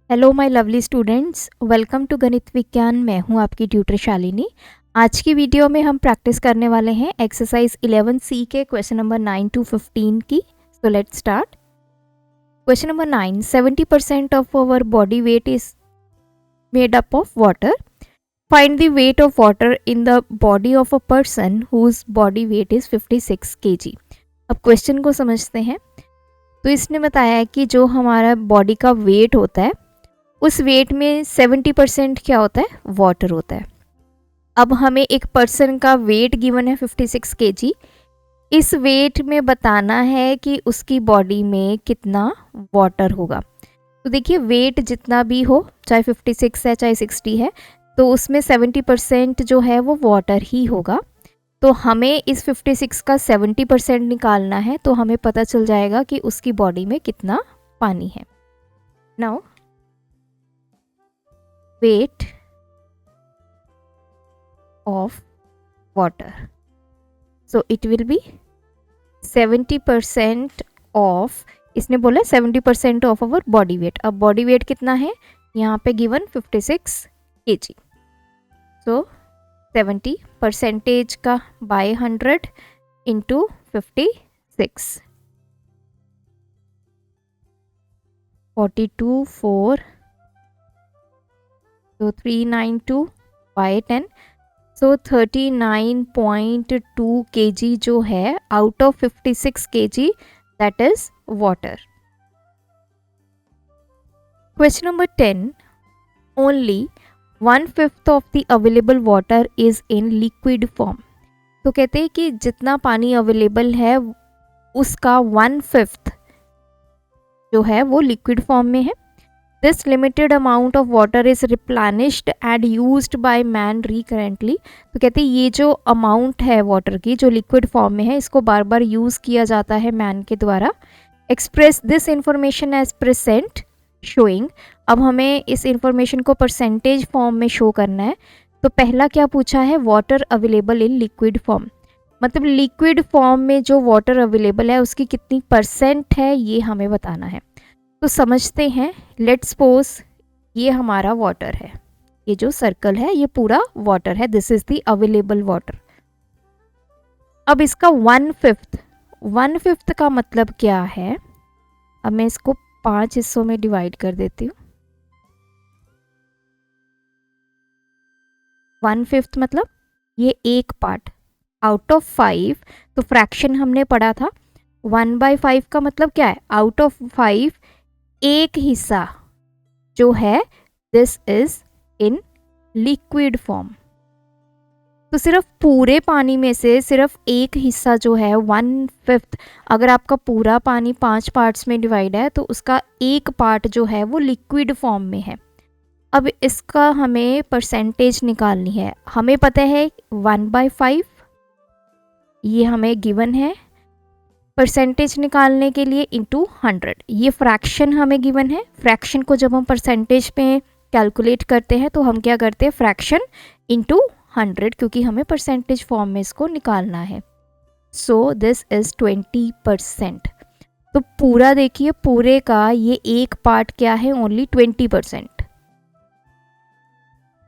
Hello my lovely students, welcome to Ganit Vigyan. मैं हूं आपकी ट्यूटर शालिनी। आज की वीडियो में हम प्रैक्टिस करने वाले हैं एक्सरसाइज 11C के क्वेश्चन नंबर 9 to 15 की। So let's start. Question number 9, 70% of our body weight is made up of water. Find the weight of water in the body of a person whose body weight is 56 kg। अब question को समझते हैं। तो इसने बताया है कि जो हमारा बॉडी का वेट होता है उस वेट में 70% क्या होता है, वाटर होता है। अब हमें एक पर्सन का वेट गिवन है 56 kg। इस वेट में बताना है कि उसकी बॉडी में कितना वाटर होगा। तो देखिए, वेट जितना भी हो, चाहे 56 है चाहे 60 है, तो उसमें 70% जो है वो वाटर ही होगा। तो हमें इस 56 का 70% निकालना है, तो हमें पता चल जाएगा कि उसकी बॉडी में कितना पानी है। Now weight of water, so it will be 70% of, इसने बोला 70% ऑफ अवर बॉडी वेट। अब बॉडी वेट कितना है यहाँ पे गिवन 56 kg। सो 70% का बाय 100 इंटू 56, 42 4, तो 392 बाय 10, सो 39.2 kg जो है out of 56 kg, that is water. Question number 10, only 1/5 of the available water is in liquid form. तो कहते हैं कि जितना पानी अवेलेबल है उसका 1/5 जो है वो लिक्विड फॉर्म में है। This limited amount of water is replenished and used by man recurrently। तो कहते हैं ये जो अमाउंट है वाटर की जो लिक्विड फॉर्म में है, इसको बार बार यूज़ किया जाता है मैन के द्वारा। Express this information as percent showing. अब हमें इस इंफॉर्मेशन को परसेंटेज फॉर्म में शो करना है। तो पहला क्या पूछा है, water available in liquid form, मतलब लिक्विड फॉर्म में जो वाटर अवेलेबल है उसकी कितनी परसेंट है, ये हमें बताना है। तो समझते हैं। लेट्स सपोज ये हमारा वाटर है, ये जो सर्कल है ये पूरा वाटर है, this is the available water. अब इसका 1/5 का मतलब क्या है, अब मैं इसको 5 हिस्सों में डिवाइड कर देती हूँ। 1/5 मतलब ये एक पार्ट आउट ऑफ 5। तो फ्रैक्शन हमने पढ़ा था, 1/5 का मतलब क्या है, आउट ऑफ 5 एक हिस्सा जो है, this is in liquid form. तो सिर्फ पूरे पानी में से सिर्फ एक हिस्सा जो है 1/5, अगर आपका पूरा पानी 5 पार्ट्स में डिवाइड है तो उसका एक पार्ट जो है वो लिक्विड फॉर्म में है। अब इसका हमें परसेंटेज निकालनी है। हमें पता है 1/5 ये हमें गिवन है। परसेंटेज निकालने के लिए इंटू 100, ये फ्रैक्शन हमें गिवन है। फ्रैक्शन को जब हम परसेंटेज पे कैलकुलेट करते हैं तो हम क्या करते हैं, फ्रैक्शन इंटू 100, क्योंकि हमें परसेंटेज फॉर्म में इसको निकालना है। So this is 20%। तो पूरा देखिए, पूरे का ये एक पार्ट क्या है, ओनली 20%।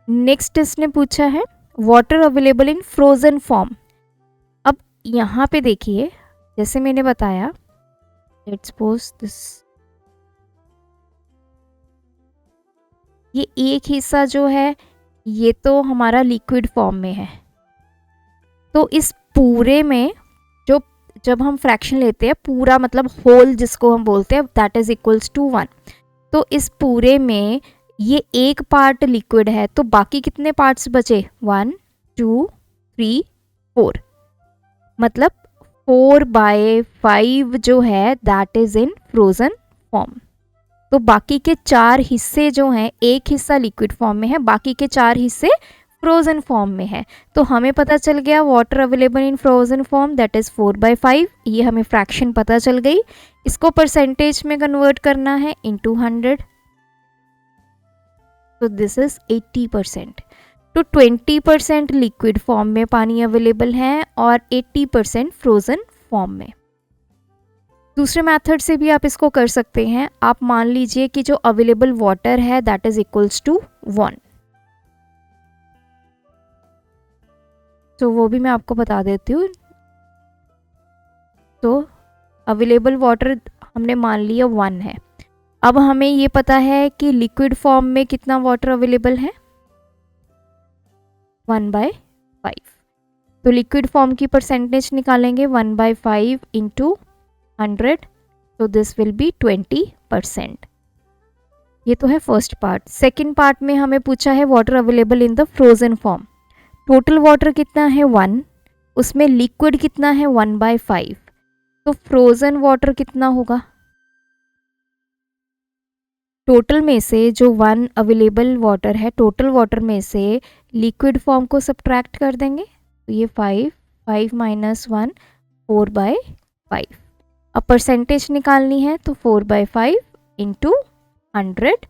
नेक्स्ट इसने पूछा है वाटर अवेलेबल इन फ्रोजन फॉर्म। अब यहाँ पे देखिए, जैसे मैंने बताया, लेट्स सपोज दिस, ये एक हिस्सा जो है ये तो हमारा लिक्विड फॉर्म में है। तो इस पूरे में जो, जब हम फ्रैक्शन लेते हैं, पूरा मतलब होल जिसको हम बोलते हैं, दैट इज इक्वल्स टू 1। तो इस पूरे में ये एक पार्ट लिक्विड है, तो बाकी कितने पार्ट्स बचे, 1 2 3 4, मतलब 4/5 जो है that is in frozen form. तो बाकी के 4 हिस्से जो हैं, एक हिस्सा लिक्विड फॉर्म में है, बाकी के 4 हिस्से फ्रोजन फॉर्म में है। तो हमें पता चल गया water available in frozen form that is 4/5। ये हमें फ्रैक्शन पता चल गई। इसको परसेंटेज में कन्वर्ट करना है इंटू 100, तो दिस इज 80%। तो 20% लिक्विड फॉर्म में पानी अवेलेबल है और 80% फ्रोजन फॉर्म में। दूसरे मेथड से भी आप इसको कर सकते हैं। आप मान लीजिए कि जो अवेलेबल वाटर है दैट इज इक्वल्स टू 1, तो वो भी मैं आपको बता देती हूँ। तो अवेलेबल वाटर हमने मान लिया 1 है। अब हमें ये पता है कि लिक्विड फॉर्म में कितना वाटर अवेलेबल है, 1/5। तो लिक्विड फॉर्म की परसेंटेज निकालेंगे 1/5 इंटू 100, तो दिस विल बी 20%। ये तो है फर्स्ट पार्ट। सेकेंड पार्ट में हमें पूछा है water available in the frozen form. Total water कितना है 1, उसमें लिक्विड कितना है 1/5, तो फ्रोजन वाटर कितना होगा। टोटल में से जो 1 अवेलेबल वाटर है, टोटल वाटर में से लिक्विड फॉर्म को सब्ट्रैक्ट कर देंगे, तो ये 5 माइनस 1 4/5। अब परसेंटेज निकालनी है तो 4/5 इंटू 100,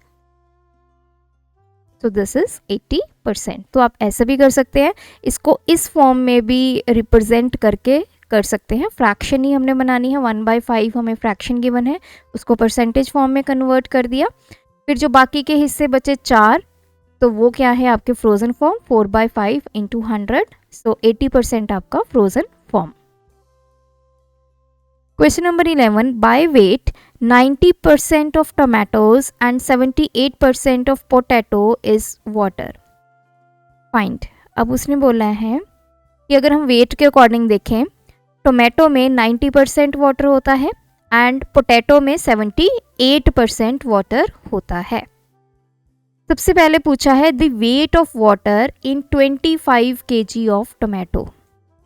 तो दिस इज 80%। तो आप ऐसा भी कर सकते हैं, इसको इस फॉर्म में भी रिप्रेजेंट करके कर सकते हैं। फ्रैक्शन ही हमने बनानी है, 1/5 हमें फ्रैक्शन गिवन है, उसको परसेंटेज फॉर्म में कन्वर्ट कर दिया। फिर जो बाकी के हिस्से बचे 4, तो वो क्या है आपके फ्रोजन फॉर्म, 4/5 इंटू 100, सो 80% आपका frozen form. Question number 11. By weight, 90% of tomatoes and 78% of potato is water. Find. अब उसने बोला है कि अगर हम वेट के अकॉर्डिंग देखें, टोमेटो में 90% वाटर होता है एंड पोटैटो में 78% वाटर होता है। सबसे पहले पूछा है the weight of water in 25 kg of tomato.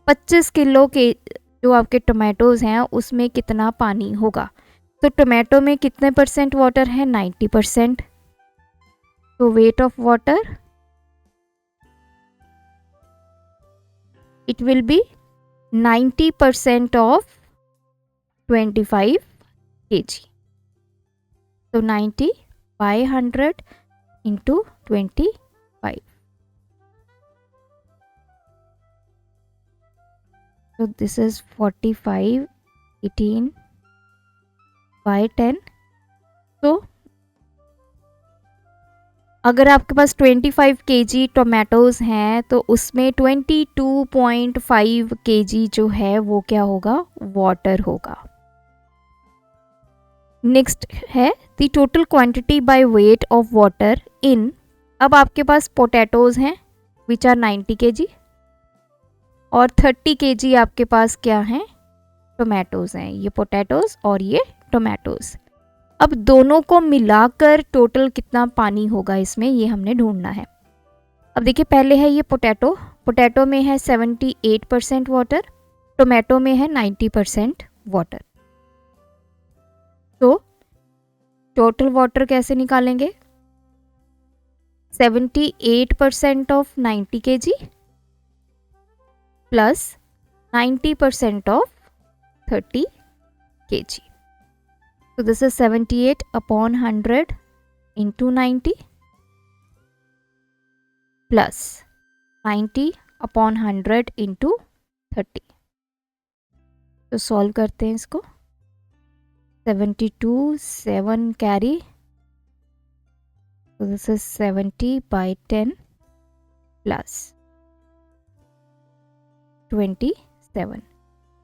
25 kilo के जो आपके टोमेटोज हैं उसमें कितना पानी होगा। तो टोमेटो में कितने परसेंट वाटर है, 90%। तो wait of water it will be 90% of 25 kg। तो 90/100 इंटू 25। So this is 45 18/10। तो अगर आपके पास 25 kg टोमेटोज हैं तो उसमें 22.5 kg जो है वो क्या होगा, वाटर होगा। नेक्स्ट है the total quantity by weight of water इन। अब आपके पास पोटैटोज हैं विच आर 90 kg और 30 kg आपके पास क्या हैं, टोमेटोज हैं। ये पोटैटोज और ये टोमेटोज। अब दोनों को मिलाकर टोटल कितना पानी होगा इसमें, ये हमने ढूंढना है। अब देखिए पहले है ये पोटैटो, पोटैटो में है 78% वाटर, टोमेटो में है 90% वाटर। तो टोटल वाटर कैसे निकालेंगे, 78% of 90 kg plus 90% of 30 kg। So this is 78/100 into 90 plus 90/100 into 30। तो सॉल्व करते हैं इसको, 72 7 carry, so this is 70/10 plus 27।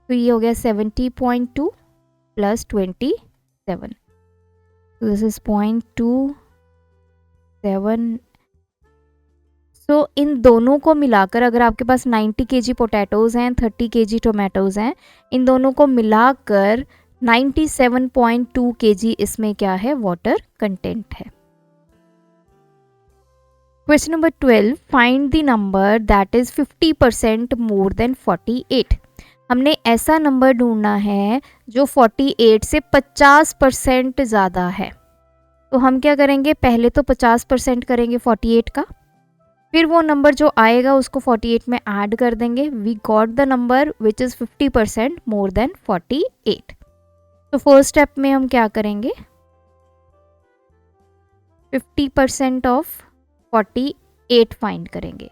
तो ये हो गया 70.2 प्लस 27, so this is 0.27। सो इन दोनों को मिलाकर अगर आपके पास 90 kg पोटैटोज हैं, 30 kg टोमेटोज हैं, इन दोनों को मिलाकर 97.2 kg इसमें क्या है, वाटर कंटेंट है। Question number 12, find the number that is 50% more than 48। हमने ऐसा नंबर ढूंढना है जो 48 से 50% ज़्यादा है। तो हम क्या करेंगे, पहले तो 50% करेंगे 48 का, फिर वो नंबर जो आएगा उसको 48 में ऐड कर देंगे। We got the number which is 50% more than 48। तो फर्स्ट स्टेप में हम क्या करेंगे, 50% ऑफ 48 फाइंड करेंगे।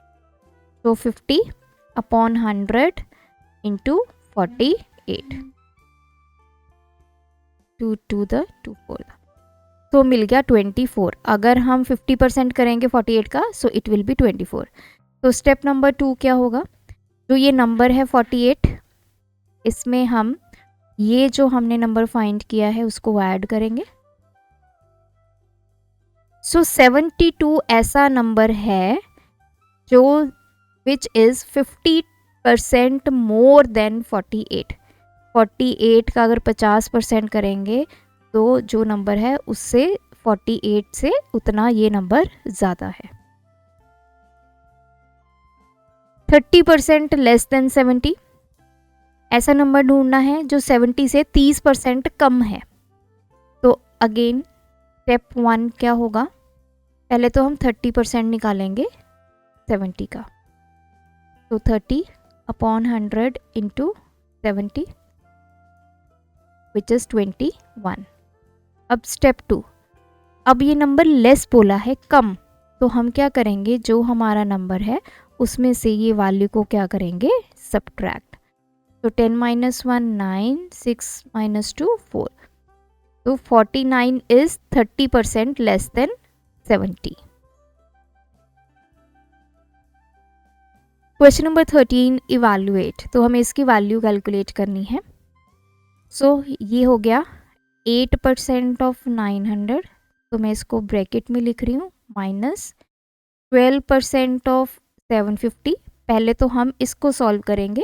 तो 50/100 इंटू 48। 2 2 द 2 4 द, तो मिल गया 24। अगर हम 50% करेंगे 48 का, सो इट विल बी 24। तो स्टेप नंबर 2 क्या होगा, जो ये नंबर है 48, इसमें हम ये जो हमने नंबर फाइंड किया है उसको ऐड करेंगे। सो 72 ऐसा नंबर है जो विच इज़ 50% मोर देन 48। 48 का अगर 50% करेंगे तो जो नंबर है उससे 48 से उतना ये नंबर ज़्यादा है। 30% लेस देन 70, ऐसा नंबर ढूंढना है जो 70 से 30% कम है। तो अगेन स्टेप 1 क्या होगा, पहले तो हम 30% निकालेंगे 70 का, तो 30 अपॉन 100 इंटू 70 विच इज़ 21। अब स्टेप 2, अब ये नंबर लेस बोला है, कम, तो हम क्या करेंगे, जो हमारा नंबर है उसमें से ये वैल्यू को क्या करेंगे, सब्ट्रैक्ट। तो 10 - 1 9, 6 - 2 4, तो 49 is 30% less than 70। Question number 13, evaluate, तो हमें इसकी वैल्यू कैलकुलेट करनी है। सो ये हो गया 8% ऑफ 900, तो मैं इसको ब्रैकेट में लिख रही हूँ, माइनस 12% ऑफ 750, पहले तो हम इसको सॉल्व करेंगे,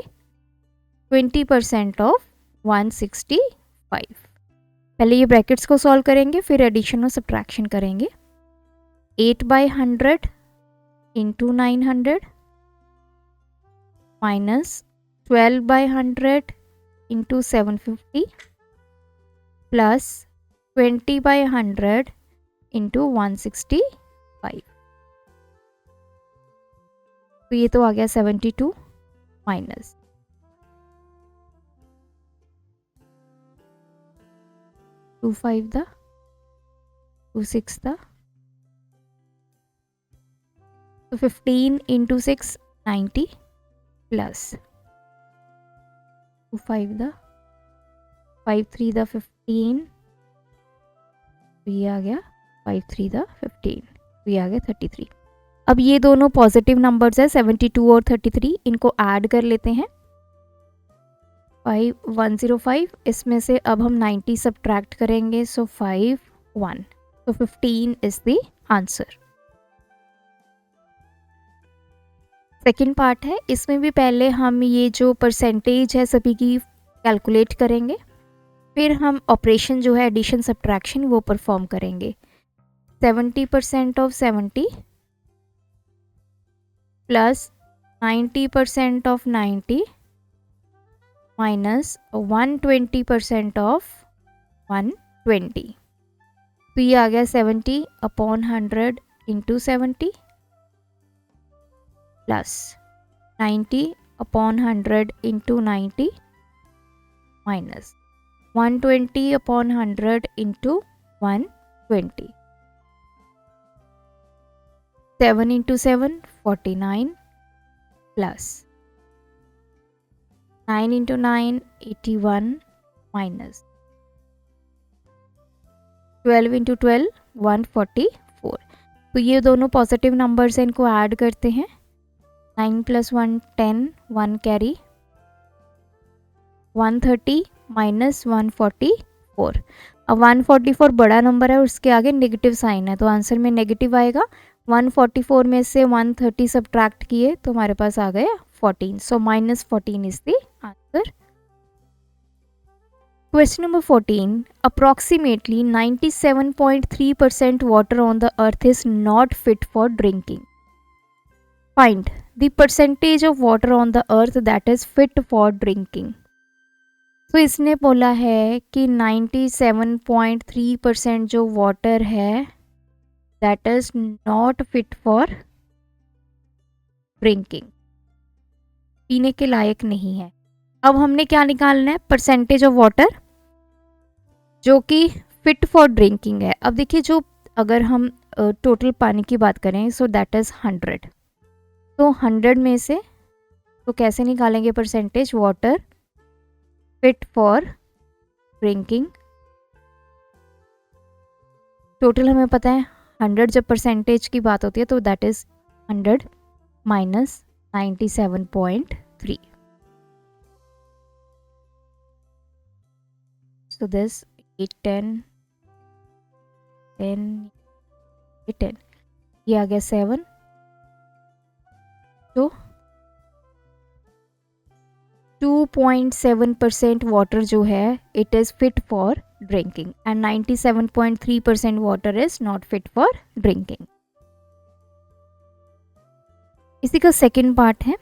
20% ऑफ 165, पहले ये ब्रैकेट्स को सॉल्व करेंगे फिर एडिशन और सब्ट्रैक्शन करेंगे। 8/100 into 900 minus 12/100 into 750 plus 20/100 into 165, तो ये तो आ गया 72 माइनस 25 दा 26 दा, तो 15 इंटू 6 90 प्लस 25 दा 53 दा 15, तो ये आ गया 53 दा 15, तो ये आ गया 33। अब ये दोनों पॉजिटिव नंबर्स है 72 और 33, इनको ऐड कर लेते हैं, 105, इसमें से अब हम 90 सब्ट्रैक्ट करेंगे, सो 5 1, तो 15 is the answer. Second part है, इसमें भी पहले हम ये जो परसेंटेज है सभी की कैलकुलेट करेंगे, फिर हम ऑपरेशन जो है एडिशन सब्ट्रैक्शन वो परफॉर्म करेंगे। 70% of 70 plus 90% of 90 minus 120% of 120, तो ये आ गया 70 upon 100 into 70 plus 90 upon 100 into 90 minus 120 upon 100 into 120, 7 into 7 49 plus 9 into 9 81 minus 12 into 12 144, तो ये दोनों पॉजिटिव नंबर्स हैं, इनको ऐड करते हैं, 9 + 1 10, 1 कैरी, 130 माइनस 144। अब 144 बड़ा नंबर है और उसके आगे नेगेटिव साइन है, तो आंसर में नेगेटिव आएगा। 144 में से 130 सब्ट्रैक्ट किए तो हमारे पास आ गया 14, सो -14 is the answer. Question number 14. Approximately 97.3% water on the earth is not fit for drinking. Find the percentage of water on the earth that is fit for drinking. तो इसने बोला है कि 97.3% जो वाटर है that is not fit for drinking, पीने के लायक नहीं है। अब हमने क्या निकालना है, परसेंटेज ऑफ वाटर जो कि फिट फॉर ड्रिंकिंग है। अब देखिए, जो अगर हम टोटल पानी की बात करें सो दैट इज़ 100, तो 100 में से तो कैसे निकालेंगे percentage, water fit for drinking total हमें पता है 100 जब परसेंटेज की बात होती है तो that is 100 minus 97.3. So this 8 10 10 10 ये आ गया 7. तो 2.7% वाटर जो है it is fit for drinking and 97.3% water is not fit for drinking. इसी का सेकेंड पार्ट है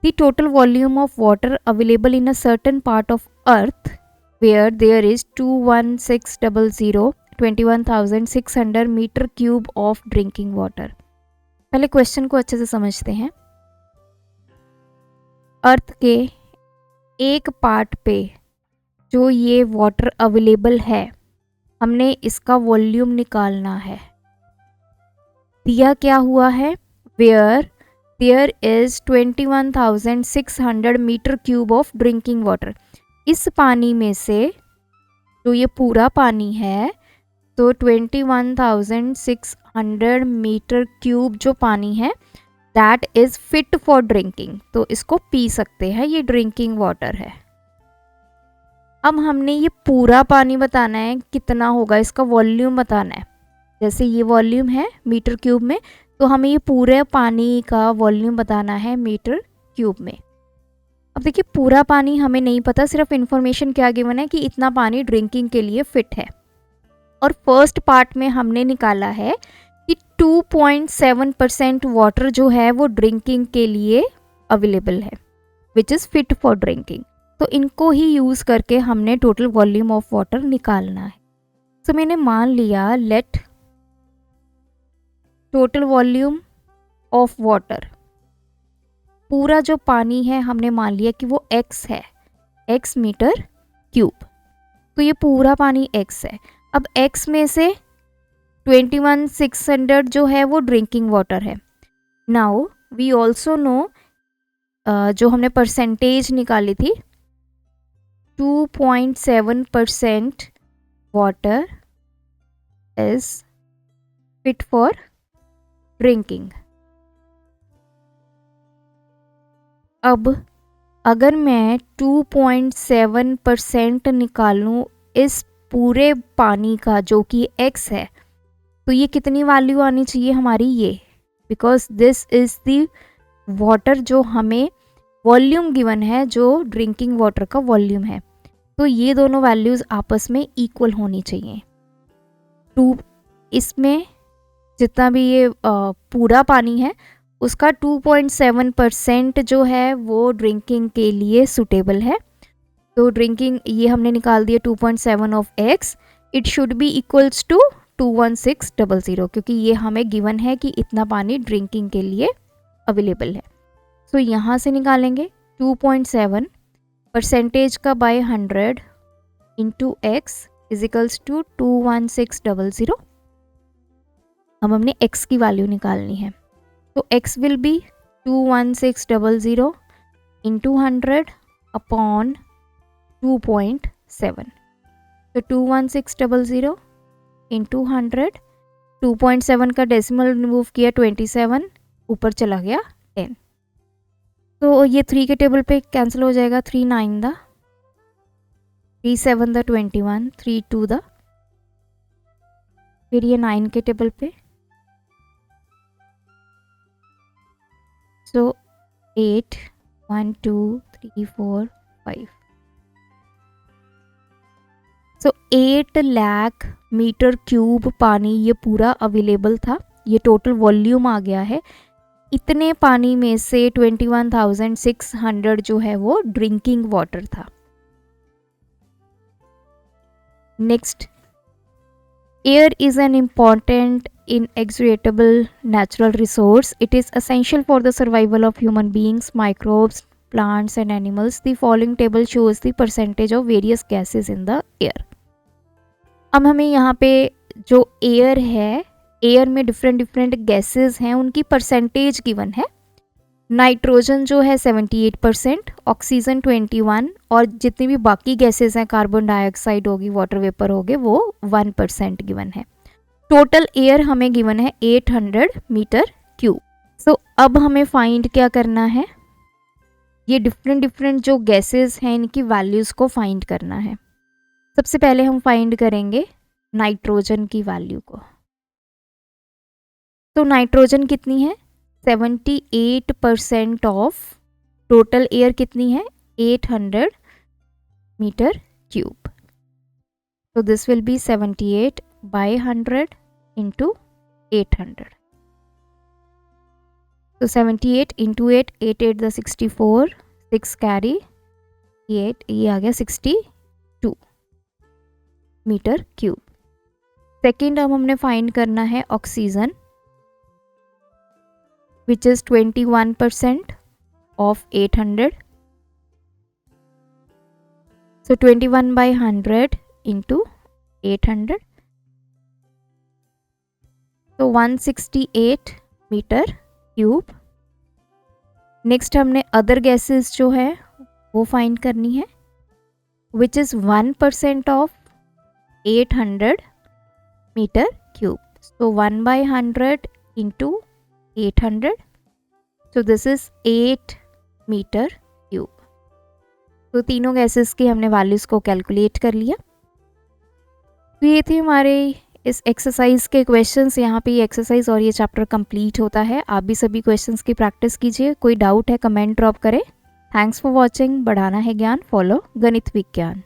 the total volume of water available in a certain part of earth where there is 21,600 metre cube of drinking water. पहले क्वेश्चन को अच्छे से समझते हैं. अर्थ के एक पार्ट पे जो ये वाटर अवेलेबल है हमने इसका वॉल्यूम निकालना है. दिया क्या हुआ है where there is 21,600 metre cube of drinking water. इस पानी में से जो ये पूरा पानी है तो 21,600 मीटर क्यूब जो पानी है that is fit for drinking. तो इसको पी सकते हैं, ये ड्रिंकिंग वाटर है. अब हमने ये पूरा पानी बताना है कितना होगा, इसका वॉल्यूम बताना है. जैसे ये वॉल्यूम है मीटर क्यूब में तो हमें ये पूरे पानी का वॉल्यूम बताना है मीटर क्यूब में. अब देखिए पूरा पानी हमें नहीं पता, सिर्फ इन्फॉर्मेशन क्या गिवन है कि इतना पानी ड्रिंकिंग के लिए फिट है. और फर्स्ट पार्ट में हमने निकाला है कि 2.7% वाटर जो है वो ड्रिंकिंग के लिए अवेलेबल है which is fit for drinking. तो इनको ही यूज़ करके हमने टोटल वॉल्यूम ऑफ वाटर निकालना है. सो मैंने मान लिया let total volume of water, पूरा जो पानी है हमने मान लिया कि वो x है, x मीटर क्यूब. तो ये पूरा पानी x है. अब x में से 21,600 जो है वो ड्रिंकिंग वाटर है. नाउ वी ऑल्सो नो जो हमने परसेंटेज निकाली थी 2.7% water is fit for drinking. अब अगर मैं 2.7% निकालूं इस पूरे पानी का जो कि x है तो ये कितनी वैल्यू आनी चाहिए हमारी ये, because this is the water जो हमें वॉल्यूम गिवन है जो ड्रिंकिंग वाटर का वॉल्यूम है. तो ये दोनों वैल्यूज़ आपस में इक्वल होनी चाहिए. इसमें जितना भी ये पूरा पानी है उसका 2.7% जो है वो ड्रिंकिंग के लिए सूटेबल है. तो ड्रिंकिंग ये हमने निकाल दिया 2.7 of x, it should be equals to 21600 क्योंकि ये हमें गिवन है कि इतना पानी ड्रिंकिंग के लिए अवेलेबल है. सो यहाँ से निकालेंगे 2.7 परसेंटेज का by 100 into x is equals to 21600. अब हमने x की वैल्यू निकालनी है. तो x will be 21600 into 100 upon 2.7. तो 21600 इंटू 100, 2.7 का डेसिमल रिमूव किया 27, ऊपर चला गया 10. तो ये 3 के टेबल पे कैंसिल हो जाएगा. 3 9 द 3 7 द 21, 3 2 द, फिर ये 9 के टेबल पे. सो 8 1 2 3 4 5. सो 8 लाख मीटर क्यूब पानी ये पूरा अवेलेबल था. ये टोटल वॉल्यूम आ गया है. इतने पानी में से 21,600 जो है वो ड्रिंकिंग वाटर था. Next, air is an important inexhaustible natural resource. It is essential for the survival of human beings, microbes, plants and animals. The following table shows the percentage of various gases in the air. अब हमें यहाँ पे जो air है, air में different gases हैं, उनकी percentage given है. नाइट्रोजन जो है 78%, ऑक्सीजन 21 और जितनी भी बाकी गैसेस हैं, कार्बन डाइऑक्साइड होगी, वाटर वेपर होगे, वो 1% गिवन है. टोटल एयर हमें गिवन है 800 मीटर क्यूब। सो अब हमें फाइंड क्या करना है, ये डिफरेंट जो गैसेस हैं इनकी वैल्यूज़ को फाइंड करना है। सबसे पहले हम फाइंड करेंगे नाइट्रोजन की वैल्यू को। तो नाइट्रोजन कितनी है, 78% ऑफ टोटल एयर कितनी है, 800 मीटर क्यूब। तो this will be 78 by 100 into 800. So 78 into 8, 8 8 the 64, 6 carry 8, ये आ गया 62 मीटर क्यूब। सेकेंड अब हमने फाइंड करना है oxygen, which is 21% of 800. So 21 by 100 into 800. तो 168 मीटर क्यूब। नेक्स्ट हमने अदर गैसेस जो है वो फाइंड करनी है, which is 1% of 800 metre cube. So 1 by 100 into 800, so this is 8 metre cube. तो तीनों गैसेस की हमने वैल्यूज़ को कैलकुलेट कर लिया। तो ये थी हमारे इस एक्सरसाइज के क्वेश्चंस। यहाँ पे ये एक्सरसाइज और ये चैप्टर कंप्लीट होता है। आप भी सभी क्वेश्चंस की प्रैक्टिस कीजिए। कोई डाउट है कमेंट ड्रॉप करें। Thanks for watching. बढ़ाना है ज्ञान, फॉलो गणित विज्ञान।